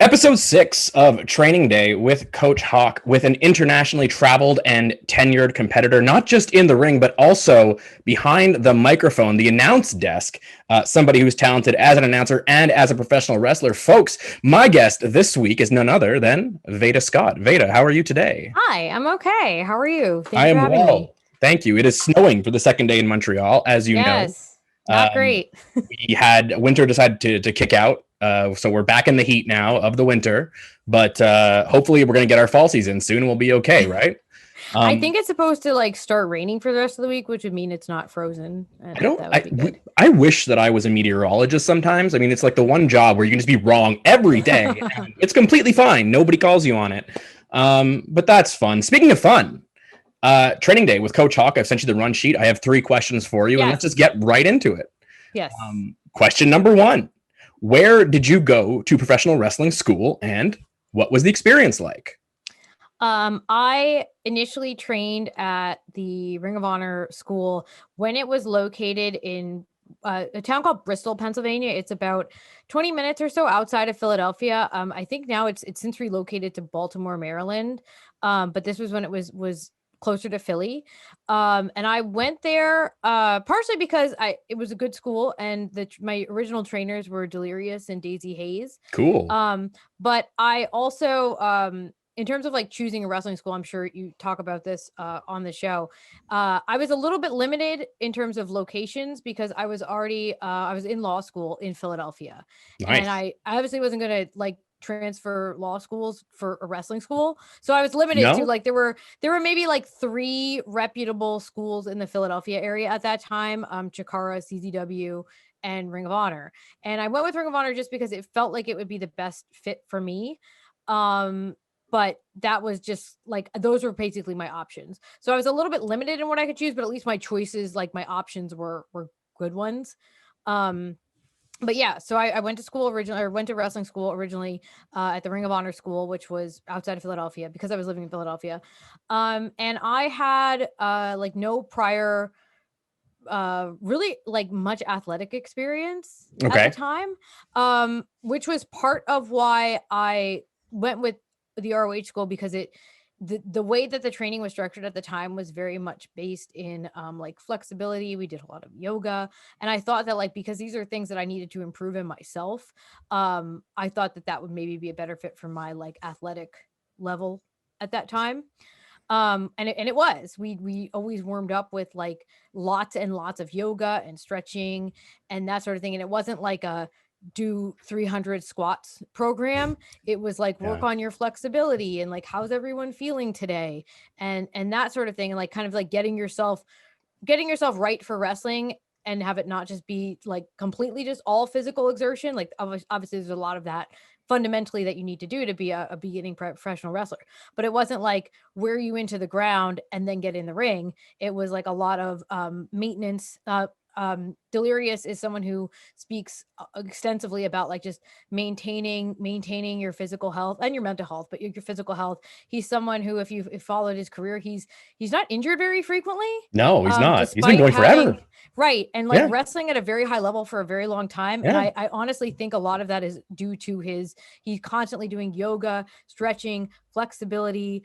Episode 6 of Training Day with Coach Hawke, with an internationally traveled and tenured competitor, not just in the ring, but also behind the microphone, the announce desk, somebody who's talented as an announcer and as a professional wrestler. Folks, my guest this week is none other than Veda Scott. Veda, how are you today? Hi, I'm okay. How are you? I Thanks for am having me. well. Thank you. It is snowing for the second day in Montreal, as you know. Yes, not Um, great. we had winter decided to kick out. So we're back in the heat now of the winter, but hopefully we're going to get our fall season soon and we'll be okay, right? I Um, think it's supposed to start raining for the rest of the week, which would mean it's not frozen, I and don't, that would be good. I wish that I was a meteorologist sometimes. I mean, it's like the one job where you can just be wrong every day and it's completely fine. Nobody calls you on it. But that's fun. Speaking of fun, training day with Coach Hawke. I've sent you the run sheet. I have 3 questions for you, and let's just Yes, get right into it. yes. Question number one: where did you go to professional wrestling school, and what was the experience like? I initially trained at the Ring of Honor school when it was located in a town called Bristol, Pennsylvania. It's about 20 minutes or so outside of Philadelphia. I think now it's since relocated to Baltimore, Maryland. But this was when it was closer to Philly. And I went there partially because it was a good school and my original trainers were Delirious and Daisy Hayes. Cool. But I also in terms of choosing a wrestling school, I'm sure you talk about this on the show. I was a little bit limited in terms of locations because I was already I was in law school in Philadelphia, and Nice. I obviously wasn't going to transfer law schools for a wrestling school, so I was limited to No. there were maybe 3 reputable schools in the Philadelphia area at that time: Chikara, CZW, and Ring of Honor. And I went with Ring of Honor just because it felt like it would be the best fit for me. Um, but that was just those were basically my options. So I was a little bit limited in what I could choose, but at least my choices, my options were good ones. Um, but yeah, so I went to school originally, or went to wrestling school originally at the Ring of Honor school, which was outside of Philadelphia because I was living in Philadelphia. And I had no prior really much athletic experience at the Okay. time, which was part of why I went with the ROH school, because the way that the training was structured at the time was very much based in flexibility. We did a lot of yoga, and I thought that because these are things that I needed to improve in myself, I thought that would maybe be a better fit for my athletic level at that time. And it was, we always warmed up with lots and lots of yoga and stretching and that sort of thing. And it wasn't like a do 300 squats program. It was work Yeah. on your flexibility and how's everyone feeling today, and that sort of thing. And kind of getting yourself right for wrestling, and have it not just be completely just all physical exertion. Obviously there's a lot of that fundamentally that you need to do to be a beginning professional wrestler, but it wasn't wear you into the ground and then get in the ring. It was a lot of maintenance. Delirious is someone who speaks extensively about just maintaining your physical health and your mental health, but your physical health. He's someone who, if you've followed his career, he's not injured very frequently, No, he's not. He's been despite going forever. having right, and Yeah. wrestling at a very high level for a very long time. And Yeah. I honestly think a lot of that is due to he's constantly doing yoga, stretching, flexibility,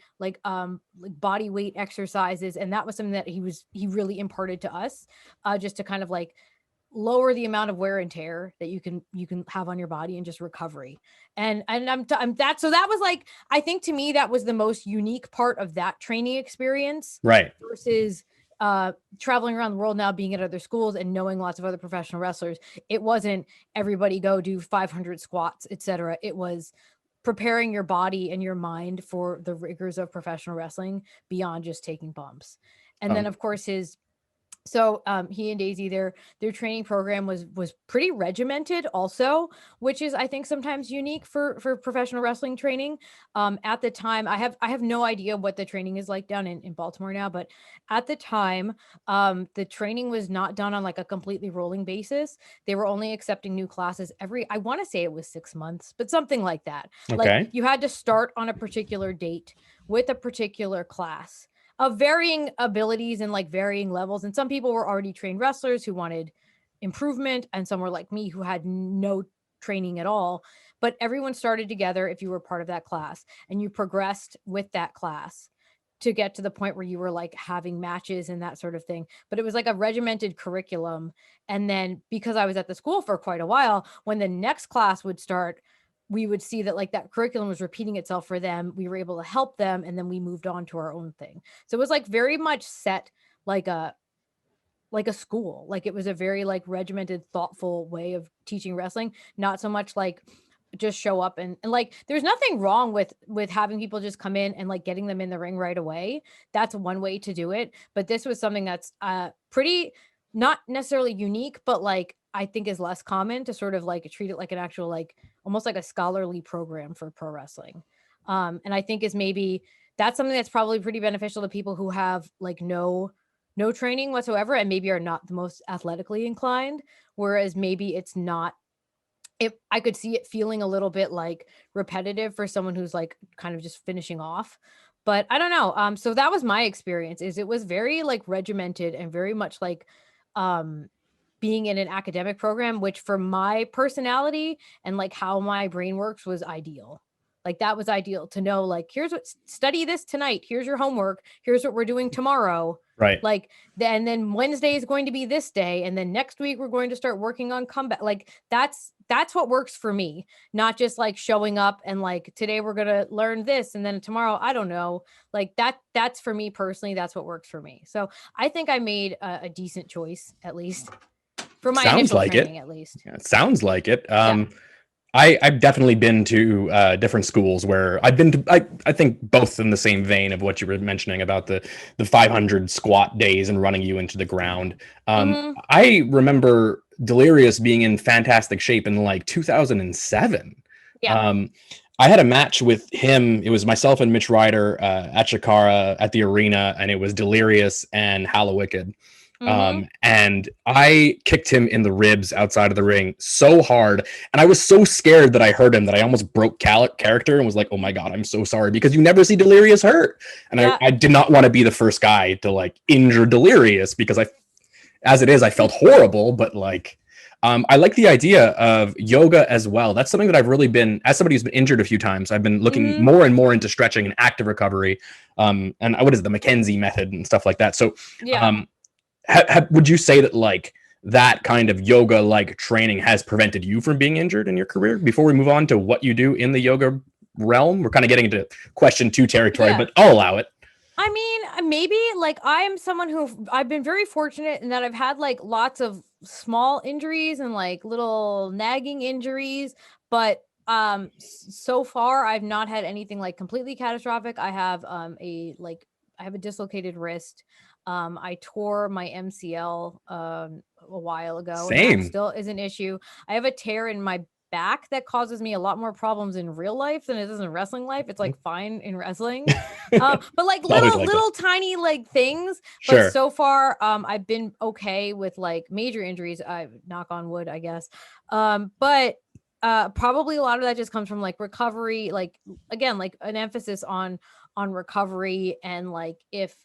body weight exercises, and that was something that he really imparted to us, just to kind of lower the amount of wear and tear that you can have on your body, and just recovery. And I'm that, so that was I think to me that was the most unique part of that training experience Right. versus traveling around the world now, being at other schools and knowing lots of other professional wrestlers. It wasn't everybody go do 500 squats, etc. It was preparing your body and your mind for the rigors of professional wrestling beyond just taking bumps. And then Um, of course he and Daisy, their training program was pretty regimented also, which is, I think, sometimes unique for professional wrestling training. At the time, I have no idea what the training is like down in Baltimore now, but at the time, the training was not done on a completely rolling basis. They were only accepting new classes I want to say it was 6 months, but something like that. okay. You had to start on a particular date with a particular class of varying abilities and varying levels. And some people were already trained wrestlers who wanted improvement, and some were like me who had no training at all. but everyone started together if you were part of that class, and you progressed with that class to get to the point where you were like having matches and that sort of thing. But it was like a regimented curriculum. And then because I was at the school for quite a while, when the next class would start, we would see that like that curriculum was repeating itself for them. We were able to help them, and then we moved on to our own thing. So it was like very much set like a school. Like it was a very like regimented, thoughtful way of teaching wrestling, not so much like just show up and like there's nothing wrong with having people just come in and like getting them in the ring right away. That's one way to do it, but this was something that's pretty not necessarily unique, but like I think is less common to sort of like treat it like an actual like almost like a scholarly program for pro wrestling. And I think is maybe that's something that's probably pretty beneficial to people who have like no training whatsoever and maybe are not the most athletically inclined, whereas maybe it's not, if I could see it feeling a little bit like repetitive for someone who's like kind of just finishing off. But I don't know. So that was my experience, is it was very like regimented and very much like being in an academic program, which for my personality and like how my brain works was ideal. Like that was ideal to know, like, here's what, study this tonight. Here's your homework. Here's what we're doing tomorrow. Right. Like, and then Wednesday is going to be this day. And then next week we're going to start working on comeback. Like that's what works for me. Not just like showing up and like, today we're going to learn this. And then tomorrow, I don't know, like that's for me personally. That's what works for me. So I think I made a decent choice, at least for my Sounds initial like training, it. at least. Yeah, it sounds like it. Yeah. I've definitely been to different schools where I've been to, I think both in the same vein of what you were mentioning about the 500 squat days and running you into the ground. I remember Delirious being in fantastic shape in like 2007. Yeah. I had a match with him. It was myself and Mitch Ryder at Chikara at the arena, and it was Delirious and Hallowicked. And I kicked him in the ribs outside of the ring so hard, and I was so scared that I hurt him that I almost broke character and was like, "Oh my god, I'm so sorry," because you never see Delirious hurt, and Yeah. I did not want to be the first guy to like injure Delirious because as it is, I felt horrible, but like. I like the idea of yoga as well. That's something that I've really been, as somebody who's been injured a few times, I've been looking more and more into stretching and active recovery. And what is it, the McKenzie method and stuff like that. So, Yeah. would you say that like that kind of yoga like training has prevented you from being injured in your career? Before we move on to what you do in the yoga realm, we're kind of getting into question 2 territory, but I'll allow it. I mean, maybe like I am someone who I've been very fortunate in that I've had like lots of small injuries and like little nagging injuries, but so far I've not had anything like completely catastrophic. I have I have a dislocated wrist. I tore my MCL a while ago, and that Same. still is an issue. I have a tear in my back that causes me a lot more problems in real life than it does in wrestling life. It's like fine in wrestling, but like little tiny like things. Sure. But so far, I've been okay with like major injuries. I knock on wood, I guess. But probably a lot of that just comes from like recovery, like again, like an emphasis on recovery, and like if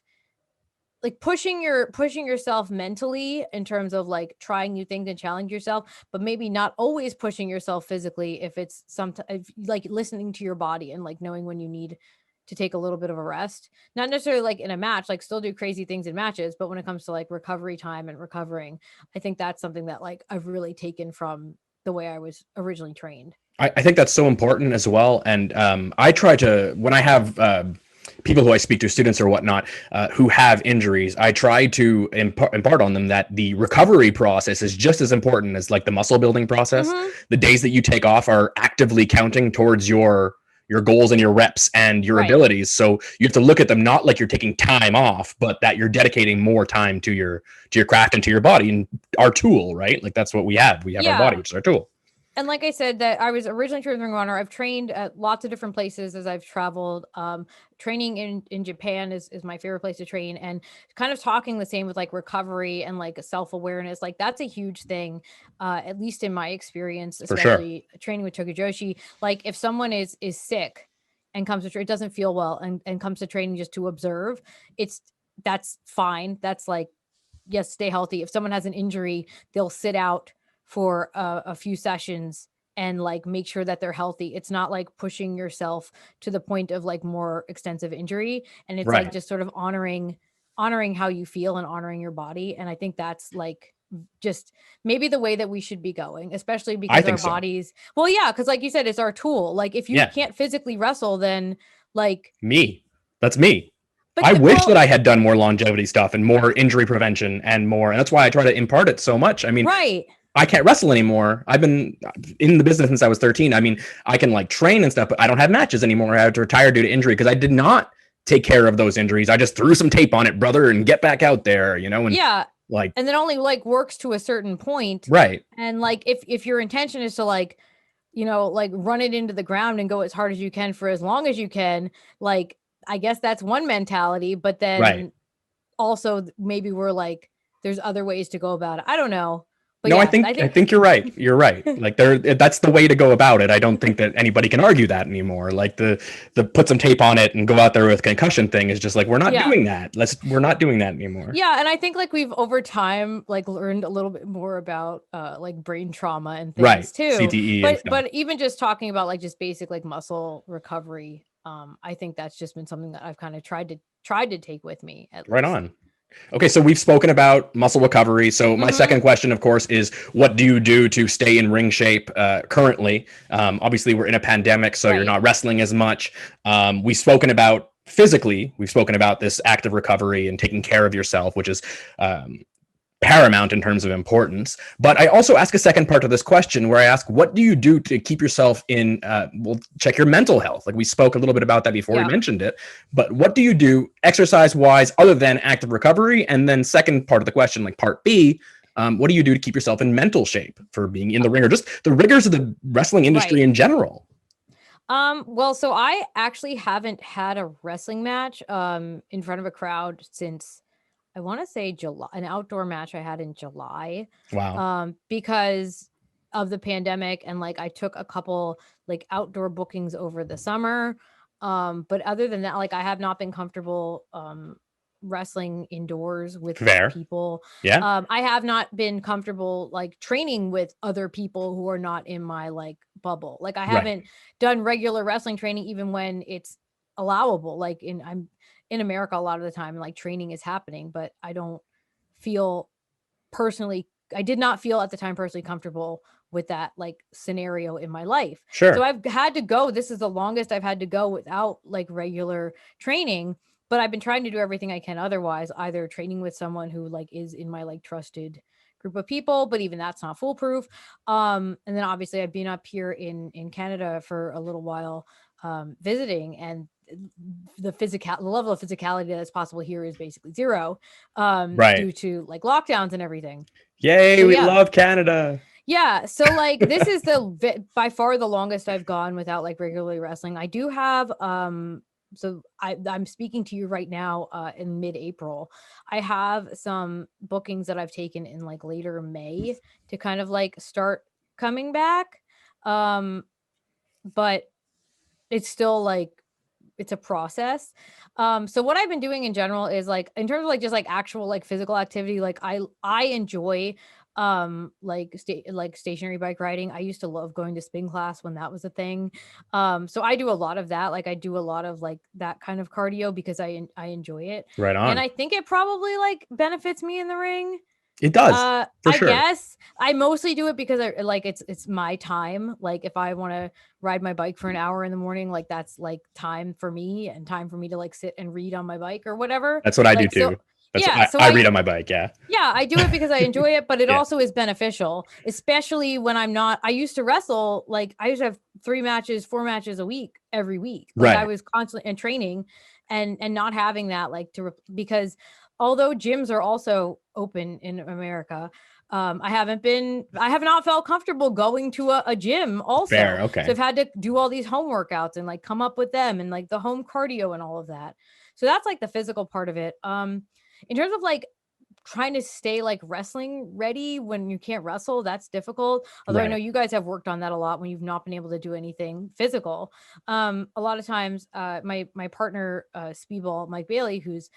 like pushing yourself mentally in terms of like trying new things and challenge yourself, but maybe not always pushing yourself physically if it's sometimes like listening to your body and like knowing when you need to take a little bit of a rest. Not necessarily like in a match, like still do crazy things in matches, but when it comes to like recovery time and recovering, I think that's something that like I've really taken from the way I was originally trained. I think that's so important as well. And I try to, when I have people who I speak to, students or whatnot, who have injuries, I try to impart on them that the recovery process is just as important as like the muscle building process. The days that you take off are actively counting towards your goals and your reps and your abilities. So you have to look at them not like you're taking time off, but that you're dedicating more time to your craft and to your body and our tool, right? Like that's what we have. We have our body, which is our tool. And like I said, that I was originally trained with Ring of Honor. I've trained at lots of different places as I've traveled. Training in Japan is my favorite place to train, and kind of talking the same with like recovery and like self-awareness. Like that's a huge thing, at least in my experience, especially training with Tokujoshi. Like if someone is sick and comes to train, doesn't feel well and comes to training just to observe, that's fine. That's like, yes, stay healthy. If someone has an injury, they'll sit out for a few sessions and like make sure that they're healthy. It's not like pushing yourself to the point of like more extensive injury. And it's like Right. just sort of honoring how you feel and honoring your body. And I think that's like just maybe the way that we should be going, especially I because our think so. bodies, well, yeah, because like you said, it's our tool. Like if you Yeah. can't physically wrestle, then like, Me. That's me. but I wish that well, I had done more longevity stuff and more injury prevention and more. And that's why I try to impart it so much. I mean, right. I can't wrestle anymore. I've been in the business since I was 13. I mean, I can like train and stuff, but I don't have matches anymore. I had to retire due to injury because I did not take care of those injuries. I just threw some tape on it, brother, and get back out there, you know, and Yeah. like, And then only like works to a certain point. right. And like if your intention is to like, you know, like run it into the ground and go as hard as you can for as long as you can, like I guess that's one mentality, but Right. then also maybe we're like there's other ways to go about it. I don't know. But No, I yeah, think I I think think you're right. You're right. Like there, that's the way to go about it. I don't think that anybody can argue that anymore. Like the put some tape on it and go out there with concussion thing is just like we're not yeah. doing that. We're not doing that anymore. Yeah, and I think like we've over time like learned a little bit more about like brain trauma and Right. things too. CTE and But stuff. even just talking about like just basic like muscle recovery, I think that's just been something that I've kind of tried to take with me at Right least. on. Okay, so we've spoken about muscle recovery. So my second question, of course, is what do you do to stay in ring shape currently? Obviously, we're in a pandemic, so you're Right. not wrestling as much. We've spoken about physically. We've spoken about this active recovery and taking care of yourself, which is paramount in terms of importance. But I also ask a second part of this question where I ask, what do you do to keep yourself in, we'll check your mental health. Like we spoke a little bit about that before we Yeah. mentioned it, but what do you do exercise wise other than active recovery? And then second part of the question, like part B, what do you do to keep yourself in mental shape for being in the ring or just the rigors of the wrestling industry Right. in general? Well, so I actually haven't had a wrestling match in front of a crowd since I want to say July, an outdoor match I had in July. Wow. Because of the pandemic and like I took a couple like outdoor bookings over the summer. But other than that, like I have not been comfortable wrestling indoors with other Fair. people. Yeah. I have not been comfortable like training with other people who are not in my like bubble. Like I Right. haven't done regular wrestling training even when it's allowable. Like I'm in America a lot of the time, like training is happening, but I don't feel personally, I did not feel at the time personally comfortable with that like scenario in my life. So Sure. I've had to go. This is the longest I've had to go without like regular training, but I've been trying to do everything I can otherwise, either training with someone who like is in my like trusted group of people, but even that's not foolproof. And then obviously I've been up here in Canada for a little while visiting, and the level of physicality that's possible here is basically zero Right. due to like lockdowns and everything. Yay, So we yeah. love Canada. Yeah, so like this is by far the longest I've gone without like regularly wrestling. I do have so I'm speaking to you right now in mid-April. I have some bookings that I've taken in like later May to kind of like start coming back. But it's still like it's a process. So what I've been doing in general is like in terms of like just like actual like physical activity, like I enjoy like stationary bike riding. I used to love going to spin class when that was a thing. So I do a lot of that. Like I do a lot of like that kind of cardio because I enjoy it. Right And on. I think it probably like benefits me in the ring. It does, for I sure. guess I mostly do it because I like it's my time. Like if I want to ride my bike for an hour in the morning, like that's like time for me and time for me to like sit and read on my bike or whatever. That's what I do Like too. so yeah, so I read on my bike. Yeah. yeah, I do it because I enjoy it, but it Yeah. also is beneficial, especially when I'm not. I used to wrestle, like I used to have 3 matches, 4 matches a week, every week. Like I Right. was constantly and training and not having that like because although gyms are also open in America, I have not felt comfortable going to a gym Fair. also. So Okay. I've had to do all these home workouts and like come up with them and like the home cardio and all of that. So that's like the physical part of it. In terms of like trying to stay like wrestling ready when you can't wrestle, that's difficult. Although I know Right. you guys have worked on that a lot when you've not been able to do anything physical. A lot of times, my partner, Speedball Mike Bailey, who's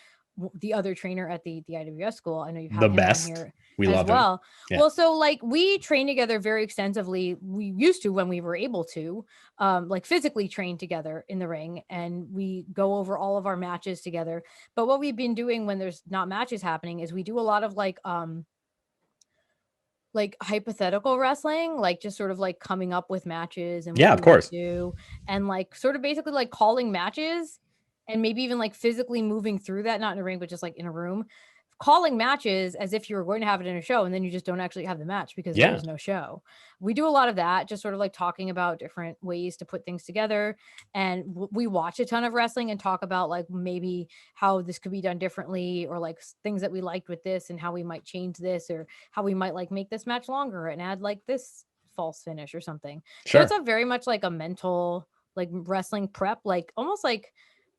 the other trainer at the IWS school. I know you've The had him on best. here We as love him. well. Yeah. Well, so like we train together very extensively. We used to when we were able to, like physically train together in the ring, and we go over all of our matches together. But what we've been doing when there's not matches happening is we do a lot of like hypothetical wrestling, like just sort of like coming up with matches and Yeah, what of we would course. do, and like sort of basically like calling matches, and maybe even like physically moving through that, not in a ring, but just like in a room, calling matches as if you were going to have it in a show, and then you just don't actually have the match because there Yeah. is no show. We do a lot of that, just sort of like talking about different ways to put things together. And we watch a ton of wrestling and talk about like maybe how this could be done differently, or like things that we liked with this and how we might change this, or how we might like make this match longer and add like this false finish or something. So it's Sure. a very much like a mental like wrestling prep, like almost like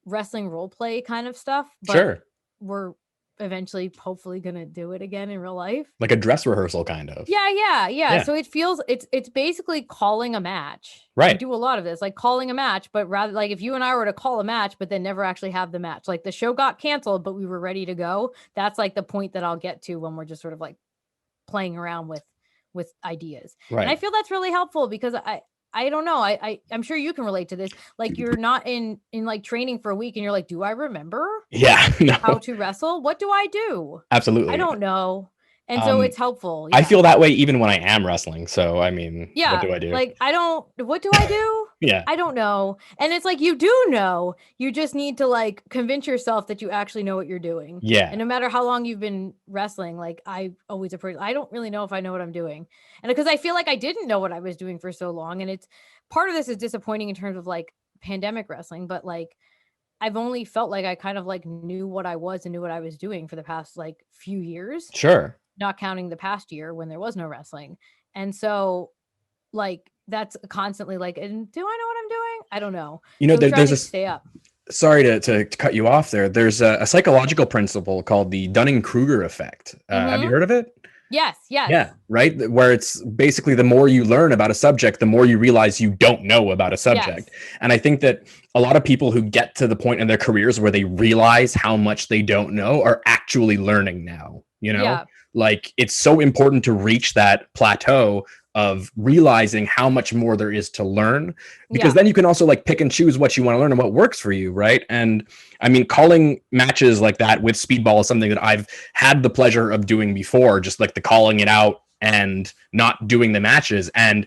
wrestling role play kind of stuff, but Sure. we're eventually hopefully gonna do it again in real life. Like a dress rehearsal kind of. Yeah. Yeah. So it feels it's basically calling a match. We Right. do a lot of this, like calling a match, but rather like if you and I were to call a match, but then never actually have the match, like the show got canceled, but we were ready to go. That's like the point that I'll get to when we're just sort of like playing around with ideas. And I Right. feel that's really helpful because I don't know. I'm sure you can relate to this. Like you're not in like training for a week and you're like, do I remember Yeah. how No. to wrestle? What do I do? I Absolutely. don't know. And so Um, it's helpful. I Yeah. feel that way even when I am wrestling. So I mean, what Yeah. do I do? Like I don't what do I do? Yeah. I don't know. And it's like you do know. You just need to like convince yourself that you actually know what you're doing. Yeah. And no matter how long you've been wrestling, like I always approach, I don't really know if I know what I'm doing. And because I feel like I didn't know what I was doing for so long. And it's part of this is disappointing in terms of like pandemic wrestling, but like I've only felt like I kind of like knew what I was and knew what I was doing for the past like few years, Sure. not counting the past year when there was no wrestling. And so like that's constantly like, and do I know what I'm doing? I don't know. You know, So try there's to a stay up. sorry to cut you off there. There's a psychological principle called the Dunning-Kruger effect. Have you Mm-hmm. heard of it? Yes. Yeah, right. Where it's basically the more you learn about a subject, the more you realize you don't know about a subject. Yes. And I think that a lot of people who get to the point in their careers where they realize how much they don't know are actually learning now. You know, Yeah. like it's so important to reach that plateau of realizing how much more there is to learn, because Yeah. then you can also like pick and choose what you want to learn and what works for you, right? And I mean, calling matches like that with speedball is something that I've had the pleasure of doing before, just like the calling it out and not doing the matches. And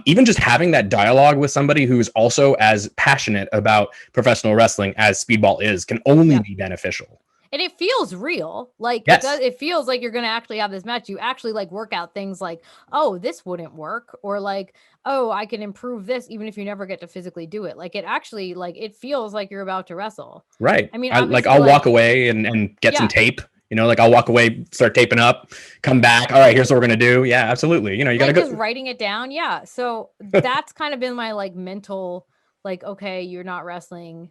even just having that dialogue with somebody who's also as passionate about professional wrestling as speedball is can only Yeah. be beneficial. And it feels real. Like it does, Yes. it feels like you're gonna actually have this match. You actually like work out things like, oh, this wouldn't work, or like, oh, I can improve this, even if you never get to physically do it. Like it actually like it feels like you're about to wrestle. Right. I mean, I like obviously, I'll walk like, away and get some yeah, tape. You know, like I'll walk away, start taping up, come back. All right, here's what we're gonna do. Yeah, absolutely. You know, you gotta like just go. writing it down. Yeah. So that's kind of been my like mental, like, okay, you're not wrestling,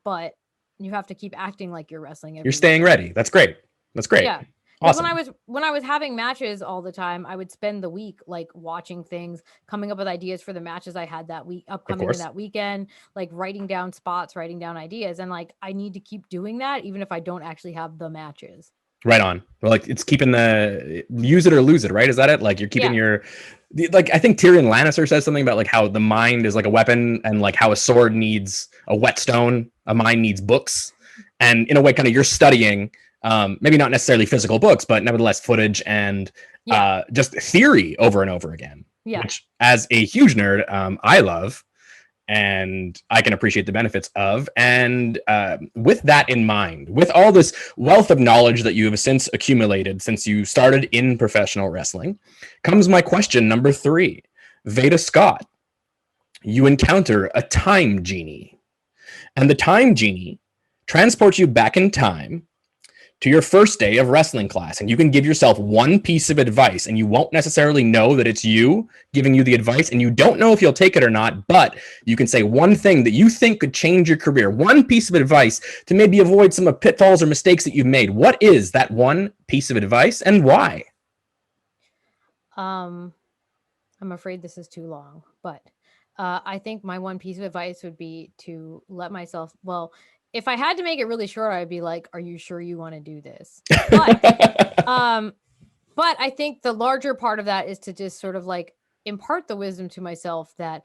but you have to keep acting like you're wrestling You're every staying weekend. ready. That's great. That's great. Yeah. Because Awesome. when I was having matches all the time, I would spend the week like watching things, coming up with ideas for the matches I had that week Of upcoming in course. that weekend, like writing down spots, writing down ideas. And like I need to keep doing that even if I don't actually have the matches. Right on. Well, like it's keeping the use it or lose it, right? Is that it? Like you're keeping Yeah. your like I think Tyrion Lannister says something about like how the mind is like a weapon and like how a sword needs a whetstone, a mind needs books. And in a way, kind of you're studying maybe not necessarily physical books, but nevertheless footage and Yeah. just theory over and over again, Yeah. which as a huge nerd, I love and I can appreciate the benefits of. And with that in mind, with all this wealth of knowledge that you have since accumulated since you started in professional wrestling, comes my question number 3. Veda Scott, you encounter a time genie, and the time genie transports you back in time to your first day of wrestling class, and you can give yourself one piece of advice, and you won't necessarily know that it's you giving you the advice, and you don't know if you'll take it or not, but you can say one thing that you think could change your career, one piece of advice to maybe avoid some of pitfalls or mistakes that you've made. What is that one piece of advice and why? I'm afraid this is too long, but I think my one piece of advice would be to let myself, well, if I had to make it really short, I'd be like, are you sure you want to do this? But I think the larger part of that is to just sort of like impart the wisdom to myself that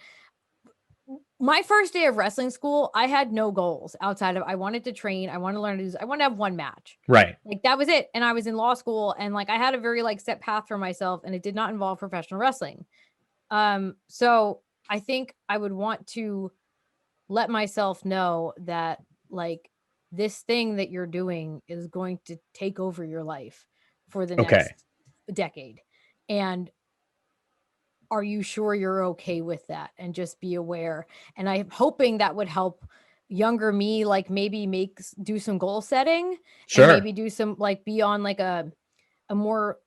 my first day of wrestling school, I had no goals outside of I wanted to train, I wanted to learn to do, I wanted to have one match. Right. Like that was it. And I was in law school and like I had a very like set path for myself and it did not involve professional wrestling. So I think I would want to let myself know that like this thing that you're doing is going to take over your life for the next decade. And are you sure you're okay with that? And just be aware. And I'm hoping that would help younger me, like maybe do some goal setting. Sure. And maybe do some like be on like a more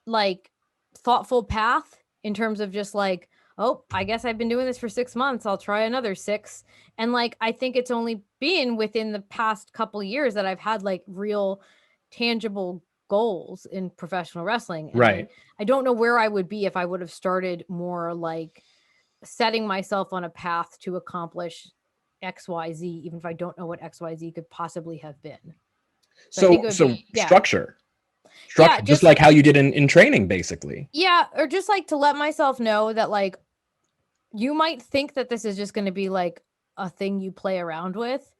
like thoughtful path in terms of just like, oh, I guess I've been doing this for 6 months. I'll try another 6. And like, I think it's only been within the past couple of years that I've had like real tangible goals in professional wrestling. And right. I don't know where I would be if I would have started more like setting myself on a path to accomplish XYZ, even if I don't know what XYZ could possibly have been. So structure. Yeah, just like how you did in training, basically. Yeah. Or just like to let myself know that like, you might think that this is just going to be like a thing you play around with.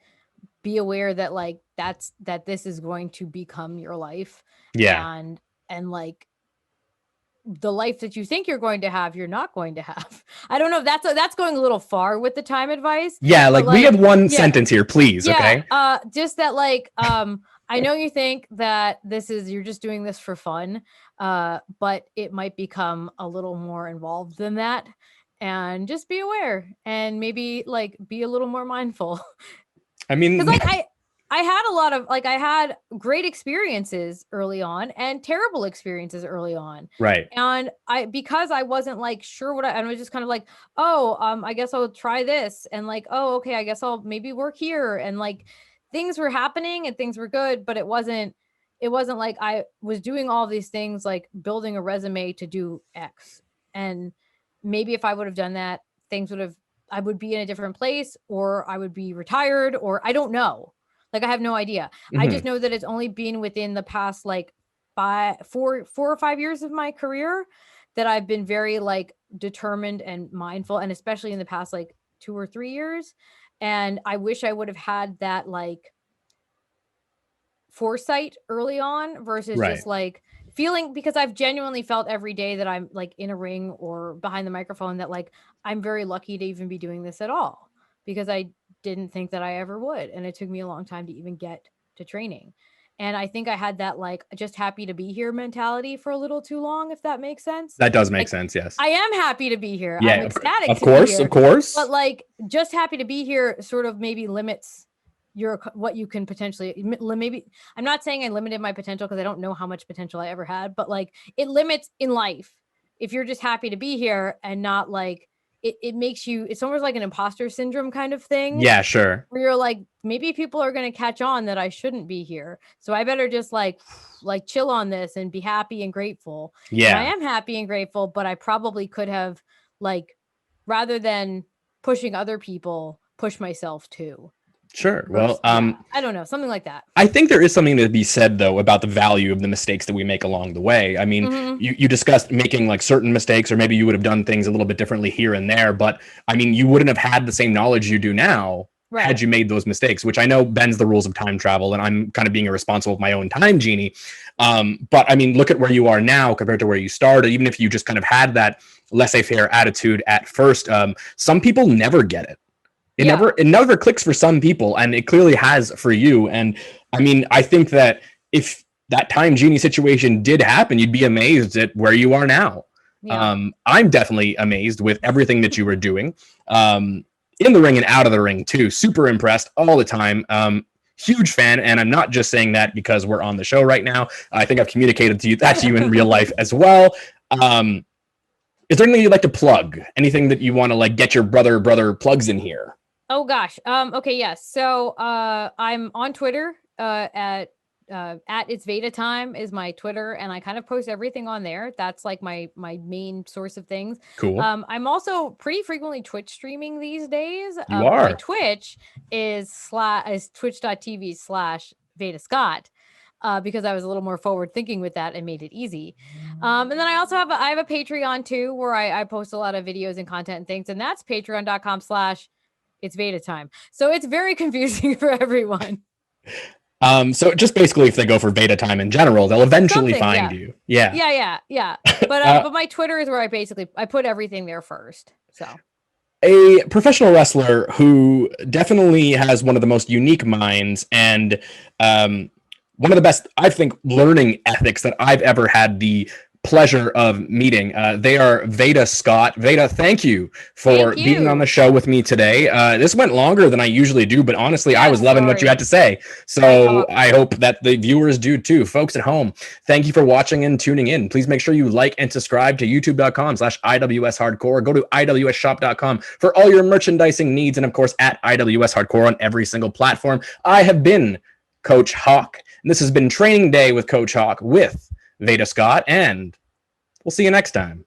Be aware that like, that this is going to become your life. Yeah. And like the life that you think you're going to have, you're not going to have. I don't know if that's going a little far with the time advice. Yeah. Like we have one sentence here, please. Yeah, okay. Just that like, I know you think that you're just doing this for fun, but it might become a little more involved than that. And just be aware and maybe like be a little more mindful. I mean, because like I had a lot of like I had great experiences early on and terrible experiences early on. Right. And because I wasn't like sure I was just kind of like, oh, I guess I'll try this and like, oh, okay, I guess I'll maybe work here. And like things were happening and things were good, but it wasn't like I was doing all these things like building a resume to do X. And maybe if I would have done that, I would be in a different place or I would be retired or I don't know. Like, I have no idea. Mm-hmm. I just know that it's only been within the past like 4 or 5 years of my career that I've been very like determined and mindful. And especially in the past like 2 or 3 years. And I wish I would have had that like foresight early on versus just like feeling, because I've genuinely felt every day that I'm like in a ring or behind the microphone that like I'm very lucky to even be doing this at all, because I didn't think that I ever would. And it took me a long time to even get to training. And I think I had that like just happy to be here mentality for a little too long, if that makes sense. That does make sense, yes. I am happy to be here. Yeah, I'm ecstatic of course. But like just happy to be here sort of maybe limits what you can potentially, maybe I'm not saying I limited my potential because I don't know how much potential I ever had, but like it limits in life. If you're just happy to be here and not like, it makes you, it's almost like an imposter syndrome kind of thing. Yeah, sure. Where you're like, maybe people are going to catch on that I shouldn't be here. So I better just like chill on this and be happy and grateful. Yeah. And I am happy and grateful, but I probably could have like, rather than pushing other people, push myself too. Sure. Well, I don't know, something like that. I think there is something to be said, though, about the value of the mistakes that we make along the way. I mean, mm-hmm. you discussed making like certain mistakes, or maybe you would have done things a little bit differently here and there. But I mean, you wouldn't have had the same knowledge you do now had you made those mistakes, which I know bends the rules of time travel. And I'm kind of being irresponsible with my own time genie. But I mean, look at where you are now compared to where you started. Even if you just kind of had that laissez-faire attitude at first, some people never get it. It never clicks for some people, and it clearly has for you. And I mean, I think that if that time genie situation did happen, you'd be amazed at where you are now. Yeah. I'm definitely amazed with everything that you were doing, in the ring and out of the ring too. Super impressed all the time. Huge fan. And I'm not just saying that because we're on the show right now. I think I've communicated to you in real life as well. Is there anything you'd like to plug? Anything that you want to like get your brother plugs in here? Oh gosh. Okay. Yes. So, I'm on Twitter, at at It's Veda Time is my Twitter, and I kind of post everything on there. That's like my main source of things. Cool. I'm also pretty frequently Twitch streaming these days. You are. My Twitch is twitch.tv/Veda Scott. Because I was a little more forward thinking with that and made it easy. And then I also have I have a Patreon too, where I post a lot of videos and content and things, and that's patreon.com/It's Veda Time. So it's very confusing for everyone. So just basically, if they go for Veda Time in general, they'll eventually find you. Yeah. But my Twitter is where I put everything there first. So a professional wrestler who definitely has one of the most unique minds and one of the best, I think, learning ethics that I've ever had the pleasure of meeting. They are Veda Scott. Veda, thank you for being on the show with me today. This went longer than I usually do, but honestly, I was loving what you had to say. So I hope that the viewers do too. Folks at home, thank you for watching and tuning in. Please make sure you like and subscribe to youtube.com/IWS Hardcore. Go to IWSshop.com for all your merchandising needs. And of course, at IWS Hardcore on every single platform. I have been Coach Hawke, and this has been Training Day with Coach Hawke with Veda Scott, and we'll see you next time.